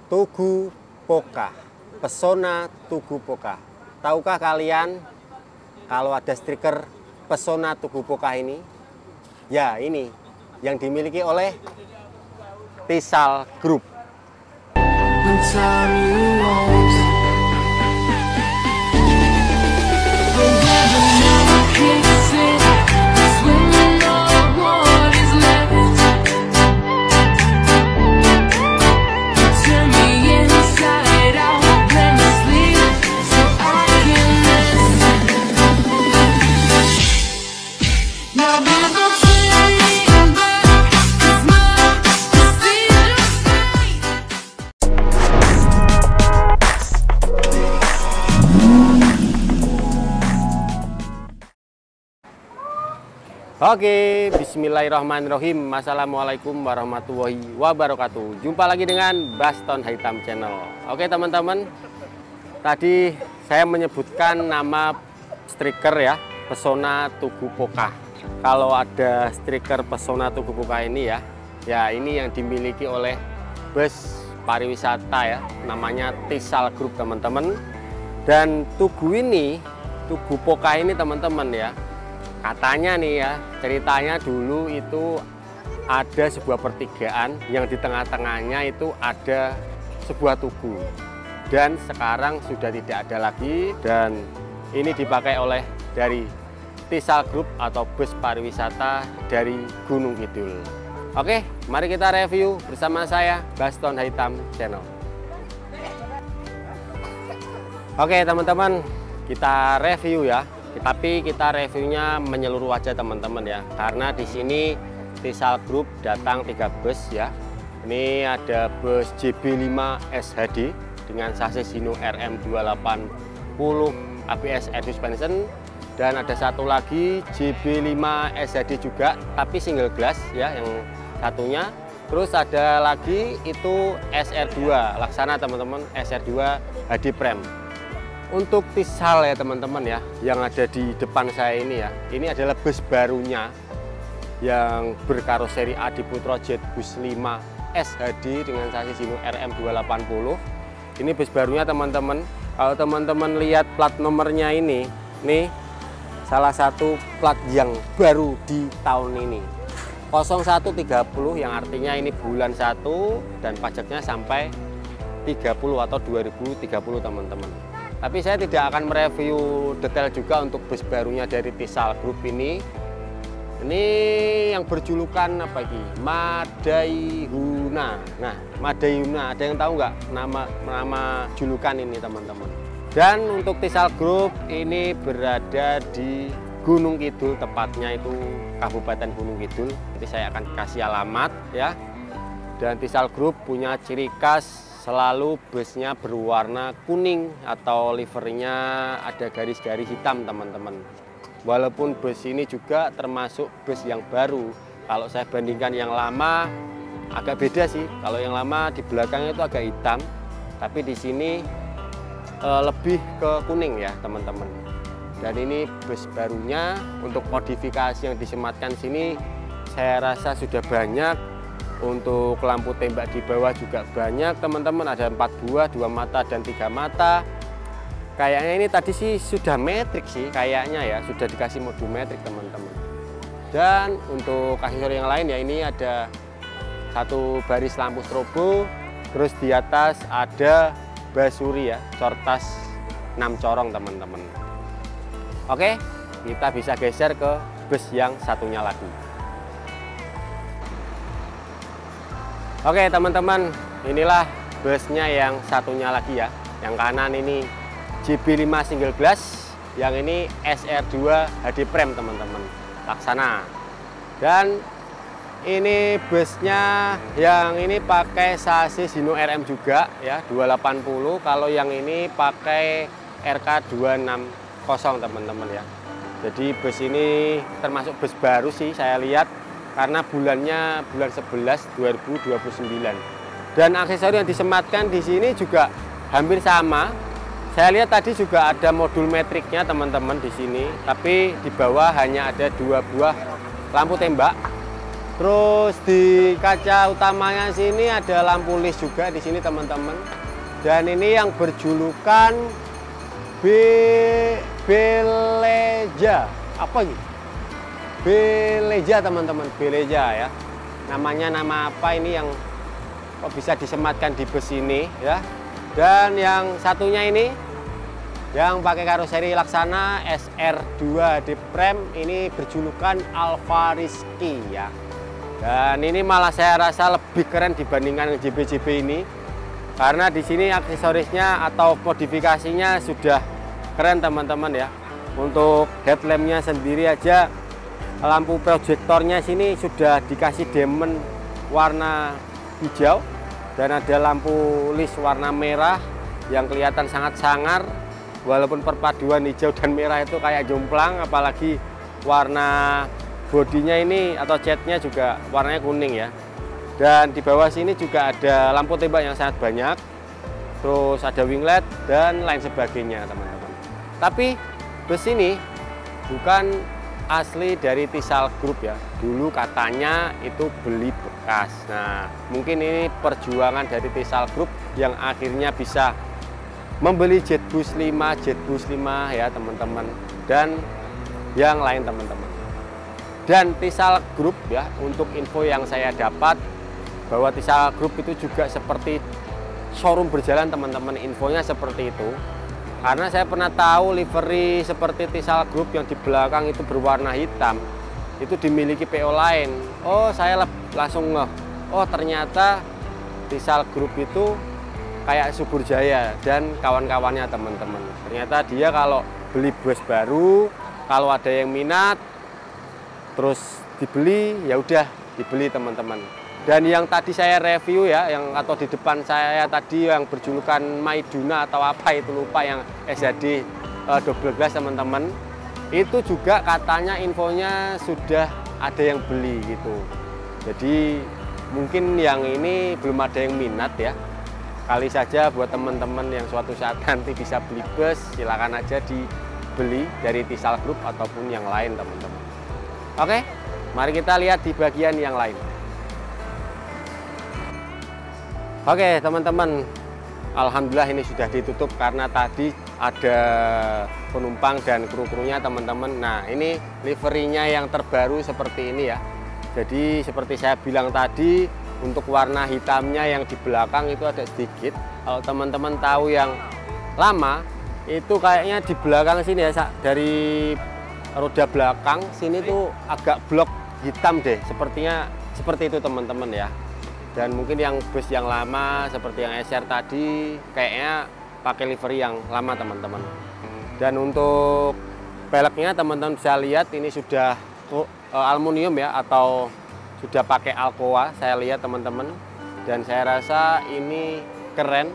Tugu Poka, Pesona Tugu Poka. Tahukah kalian kalau ada stiker Pesona Tugu Poka ini? Ya, ini yang dimiliki oleh Tissal Group. Oke, bismillahirrahmanirrahim. Assalamualaikum warahmatullahi wabarakatuh. Jumpa lagi dengan Baston Hitam Channel. Oke teman-teman, tadi saya menyebutkan nama stiker ya, Pesona Tugu Poka. Kalau ada stiker Pesona Tugu Poka ini ya ini yang dimiliki oleh bus pariwisata ya, namanya Tissal Group teman-teman. Dan Tugu Poka ini teman-teman ya, katanya nih ya, ceritanya dulu itu ada sebuah pertigaan yang di tengah-tengahnya itu ada sebuah tugu. Dan sekarang sudah tidak ada lagi, dan ini dipakai oleh dari Tissal Group atau bus pariwisata dari Gunung Kidul. Oke, mari kita review bersama saya, Baston Hitam Channel. Oke teman-teman, kita review ya. Tapi kita reviewnya menyeluruh aja teman-teman ya, karena di sini Tissal Group datang 3 bus ya. Ini ada bus JB5 SHD dengan sasis Hino RM280 ABS Air Suspension, dan ada satu lagi JB5 SHD juga tapi single glass ya yang satunya. Terus ada lagi itu SR2 Laksana teman-teman, SR2 HD Prem. Untuk Tissal ya teman-teman ya, yang ada di depan saya ini ya, ini adalah bus barunya yang berkaroseri Adiputro Jet Bus 5 SHD dengan sasis Hino RM280. Ini bus barunya teman-teman. Kalau teman-teman lihat plat nomornya ini, nih salah satu plat yang baru di tahun ini, 0130, yang artinya ini bulan 1 dan pajaknya sampai 30 atau 2030 teman-teman. Tapi saya tidak akan mereview detail juga untuk bus barunya dari Tissal Group ini. Ini yang berjulukan apa ini? Madayuna. Nah, Madayuna, ada yang tahu nggak nama julukan ini teman-teman? Dan untuk Tissal Group ini berada di Gunung Kidul, tepatnya itu Kabupaten Gunung Kidul. Nanti saya akan kasih alamat ya. Dan Tissal Group punya ciri khas selalu busnya berwarna kuning atau livernya ada garis-garis hitam teman-teman. Walaupun bus ini juga termasuk bus yang baru. Kalau saya bandingkan yang lama agak beda sih. Kalau yang lama di belakangnya itu agak hitam, tapi di sini lebih ke kuning ya teman-teman. Dan ini bus barunya. Untuk modifikasi yang disematkan sini saya rasa sudah banyak. Untuk lampu tembak di bawah juga banyak teman-teman, ada 4 buah, 2 mata dan 3 mata. Kayaknya ini tadi sih sudah metrik sih, kayaknya ya sudah dikasih modul metrik teman-teman. Dan untuk aksesori yang lain ya, ini ada satu baris lampu strobo, terus di atas ada basuri ya, cortas 6 corong teman-teman. Oke, kita bisa geser ke bus yang satunya lagi. Oke teman-teman, inilah busnya yang satunya lagi ya. Yang kanan ini JB5 single glass, yang ini SR2 HD Prem teman-teman, Laksana. Dan ini busnya yang ini pakai sasis Hino RM juga ya, 280. Kalau yang ini pakai RK260 teman-teman ya. Jadi bus ini termasuk bus baru sih saya lihat, karena bulannya bulan 11 2029. Dan aksesori yang disematkan di sini juga hampir sama. Saya lihat tadi juga ada modul metriknya teman-teman di sini, tapi di bawah hanya ada 2 buah lampu tembak. Terus di kaca utamanya sini ada lampu lis juga di sini teman-teman. Dan ini yang berjulukan Beleja. Apa ini? Beleja teman-teman, Beleja ya. Namanya nama apa ini yang kok bisa disematkan di bus ini ya. Dan yang satunya ini yang pakai karoseri Laksana SR2 di Prem, ini berjulukan Alfa Rizky ya. Dan ini malah saya rasa lebih keren dibandingkan yang JP-JP ini, karena di sini aksesorisnya atau modifikasinya sudah keren teman-teman ya. Untuk headlampnya sendiri aja, lampu proyektornya sini sudah dikasih diamond warna hijau, dan ada lampu lis warna merah yang kelihatan sangat sangar. Walaupun perpaduan hijau dan merah itu kayak jomplang, apalagi warna bodinya ini atau catnya juga warnanya kuning ya. Dan di bawah sini juga ada lampu tembak yang sangat banyak, terus ada winglet dan lain sebagainya teman-teman. Tapi bus ini bukan asli dari Tissal Group ya. Dulu katanya itu beli bekas. Nah, mungkin ini perjuangan dari Tissal Group yang akhirnya bisa membeli Jetbus 5 ya teman-teman, dan yang lain teman-teman. Dan Tissal Group ya, untuk info yang saya dapat bahwa Tissal Group itu juga seperti showroom berjalan teman-teman, infonya seperti itu. Karena saya pernah tahu livery seperti Tissal Group yang di belakang itu berwarna hitam itu dimiliki PO lain. Oh, saya langsung ngeh, oh ternyata Tissal Group itu kayak Subur Jaya dan kawan-kawannya teman-teman. Ternyata dia kalau beli bus baru, kalau ada yang minat terus dibeli, ya udah dibeli teman-teman. Dan yang tadi saya review ya, yang atau di depan saya tadi yang berjulukan Maiduna atau apa itu lupa, yang SHD 12 teman-teman, itu juga katanya infonya sudah ada yang beli gitu. Jadi mungkin yang ini belum ada yang minat ya. Kali saja buat teman-teman yang suatu saat nanti bisa beli bus, silakan aja dibeli dari Tissal Group ataupun yang lain teman-teman. Oke, mari kita lihat di bagian yang lain. Oke teman-teman, alhamdulillah ini sudah ditutup karena tadi ada penumpang dan kru-krunya teman-teman. Nah, ini liverinya yang terbaru seperti ini ya. Jadi seperti saya bilang tadi, untuk warna hitamnya yang di belakang itu ada sedikit. Kalau teman-teman tahu yang lama, itu kayaknya di belakang sini ya, dari roda belakang sini tuh agak blok hitam deh. Sepertinya seperti itu teman-teman ya. Dan mungkin yang bus yang lama seperti yang SR tadi kayaknya pakai livery yang lama teman-teman. Dan untuk peleknya teman-teman bisa lihat ini sudah aluminium ya, atau sudah pakai Alcoa saya lihat teman-teman. Dan saya rasa ini keren,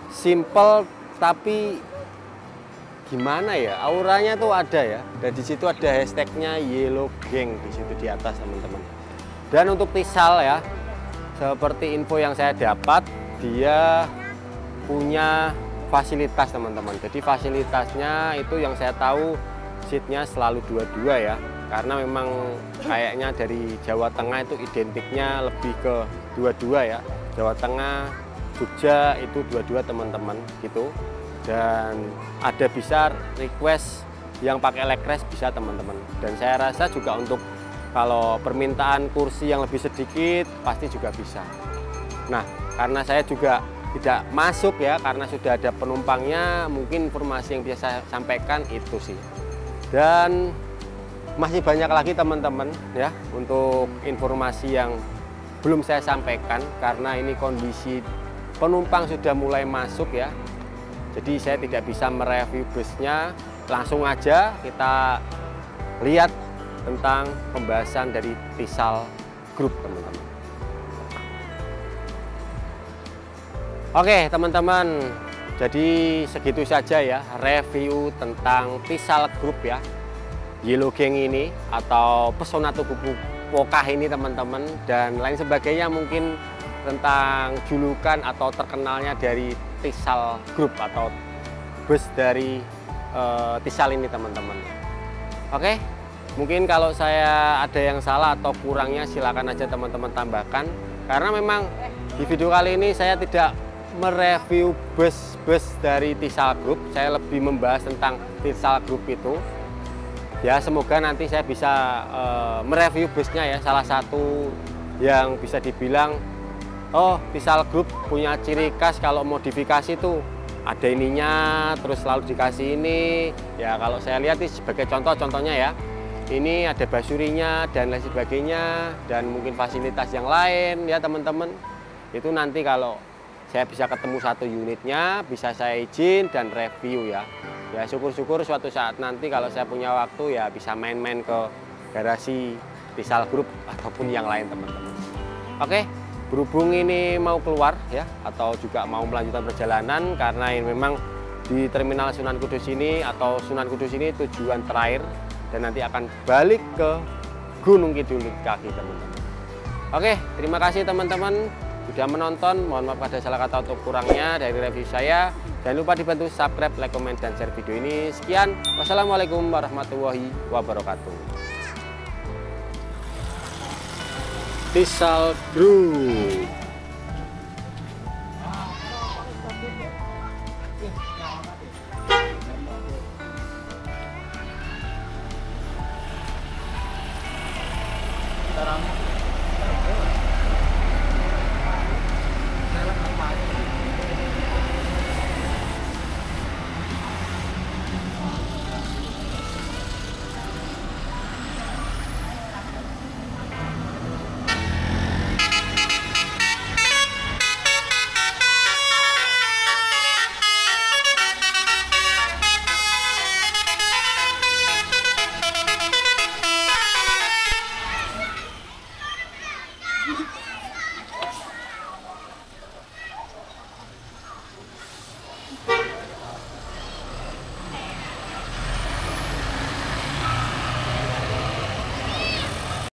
simple tapi gimana ya, auranya tuh ada ya. Dan di situ ada hashtagnya Yellow Gang di situ di atas teman-teman. Dan untuk Tissal ya, seperti info yang saya dapat, dia punya fasilitas teman-teman. Jadi fasilitasnya itu yang saya tahu seatnya selalu dua-dua ya. Karena memang kayaknya dari Jawa Tengah itu identiknya lebih ke dua-dua ya. Jawa Tengah, Jogja itu dua-dua teman-teman gitu. Dan ada bisa request yang pakai leg rest bisa teman-teman. Dan saya rasa juga untuk kalau permintaan kursi yang lebih sedikit pasti juga bisa. Nah, karena saya juga tidak masuk ya, karena sudah ada penumpangnya, mungkin informasi yang bisa saya sampaikan itu sih. Dan masih banyak lagi teman-teman ya untuk informasi yang belum saya sampaikan, karena ini kondisi penumpang sudah mulai masuk ya. Jadi saya tidak bisa mereview busnya. Langsung aja kita lihat tentang pembahasan dari Tissal Group teman-teman. Oke teman-teman, jadi segitu saja ya review tentang Tissal Group ya, Yellow Gang ini atau Pesona Tugu Pokah ini teman-teman, dan lain sebagainya mungkin tentang julukan atau terkenalnya dari Tissal Group atau bus dari Tissal ini teman-teman. Oke, Mungkin kalau saya ada yang salah atau kurangnya silakan aja teman-teman tambahkan. Karena memang di video kali ini saya tidak mereview bus-bus dari Tissal Group, saya lebih membahas tentang Tissal Group itu. Ya semoga nanti saya bisa mereview busnya ya, salah satu yang bisa dibilang oh Tissal Group punya ciri khas kalau modifikasi itu ada ininya, terus selalu dikasih ini. Ya kalau saya lihat ini sebagai contohnya ya, ini ada basurinya dan lain sebagainya, dan mungkin fasilitas yang lain ya teman-teman. Itu nanti kalau saya bisa ketemu satu unitnya, bisa saya izin dan review ya. Ya syukur-syukur suatu saat nanti kalau saya punya waktu ya bisa main-main ke garasi Tissal Group ataupun yang lain teman-teman. Oke, berhubung ini mau keluar ya, atau juga mau melanjutkan perjalanan, karena ini memang di Terminal Sunan Kudus ini atau Sunan Kudus ini tujuan terakhir, dan nanti akan balik ke Gunung Kidul kaki teman-teman. Oke, terima kasih teman-teman sudah menonton. Mohon maaf ada salah kata atau kurangnya dari review saya. Jangan lupa dibantu subscribe, like, komen, dan share video ini. Sekian, wassalamualaikum warahmatullahi wabarakatuh. Tissal Group. Sekarang